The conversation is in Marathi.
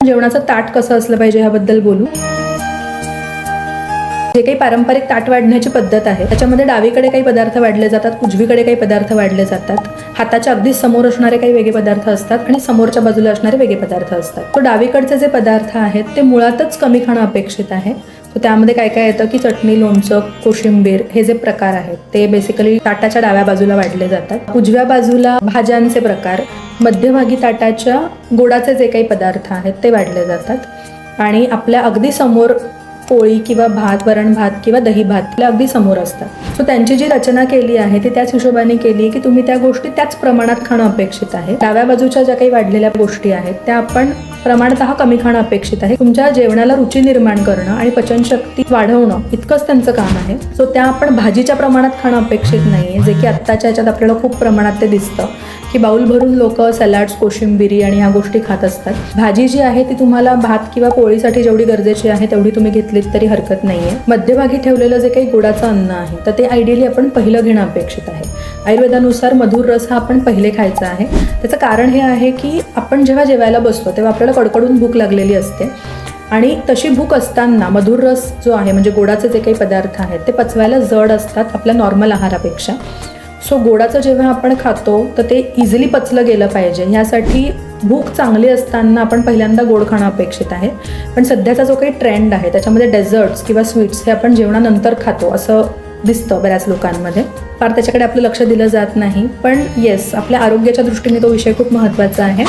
जेवणाचं ताट कसं असलं पाहिजे ह्याबद्दल बोलू. जे काही पारंपरिक ताट वाढण्याची पद्धत आहे त्याच्यामध्ये डावीकडे काही पदार्थ वाढले जातात, उजवीकडे काही पदार्थ वाढले जातात. हाताच्या अगदी समोर असणारे काही वेगळे पदार्थ असतात आणि समोरच्या बाजूला असणारे वेगळे पदार्थ असतात. तो डावीकडचे जे पदार्थ आहेत ते मुळातच कमी खाणं अपेक्षित आहे. तर त्यामध्ये काय काय येतं की चटणी, लोणचं, कोशिंबीर हे जे प्रकार आहेत ते बेसिकली ताटाच्या डाव्या बाजूला वाढले जातात. उजव्या बाजूला भाज्यांचे प्रकार, मध्यभागी ताटाच्या गोडाचे जे काही पदार्थ आहेत ते वाढले जातात आणि आपल्या अगदी समोर पोळी किंवा भात, वरण भात किंवा दही भात आपल्या अगदी समोर असतात. सो त्यांची जी रचना केली आहे ती त्याच हिशोबाने केली की तुम्ही त्या गोष्टी त्याच प्रमाणात खाणं अपेक्षित आहे. डाव्या बाजूच्या ज्या काही वाढलेल्या गोष्टी आहेत त्या आपण प्रमाणतः कमी खाणं अपेक्षित आहे. तुमच्या जेवणाला रुची निर्माण करणं आणि पचनशक्ती वाढवणं इतकंच त्यांचं काम आहे. सो त्या आपण भाजीच्या प्रमाणात खाणं अपेक्षित नाहीये, जे की आत्ताच्या ह्याच्यात आपल्याला खूप प्रमाणात ते दिसतं की बाउल भरून लोक सॅलड्स, कोशिंबिरी आणि ह्या गोष्टी खात असतात. भाजी जी आहे ती तुम्हाला भात किंवा पोळीसाठी जेवढी गरजेची आहे तेवढी तुम्ही घेतलीत तरी हरकत नाहीये. मध्यभागी ठेवलेलं जे काही गोडाचं अन्न आहे तर ते आयडियली आपण पहिलं घेणं अपेक्षित आहे. आयुर्वेदानुसार मधुर रस हा आपण पहिले खायचा आहे. त्याचं कारण हे आहे की आपण जेव्हा जेवायला बसतो तेव्हा आपल्याला कडकडून भूक लागलेली असते आणि तशी भूक असताना मधुर रस जो आहे म्हणजे गोडाचे जे काही पदार्थ आहेत ते पचवायला जड असतात आपल्या नॉर्मल आहारापेक्षा. सो गोडाचं जेव्हा आपण खातो तर ते इझिली पचलं गेलं पाहिजे, ह्यासाठी भूक चांगली असताना आपण पहिल्यांदा गोड खाणं अपेक्षित आहे. पण सध्याचा जो काही ट्रेंड आहे त्याच्यामध्ये डेझर्ट्स किंवा स्वीट्स हे आपण जेवणानंतर खातो असं दिसतं बऱ्याच लोकांमध्ये. फार त्याच्याकडे आपलं लक्ष दिलं जात नाही. पण येस, आपल्या आरोग्याच्या दृष्टीने तो विषय खूप महत्त्वाचा आहे.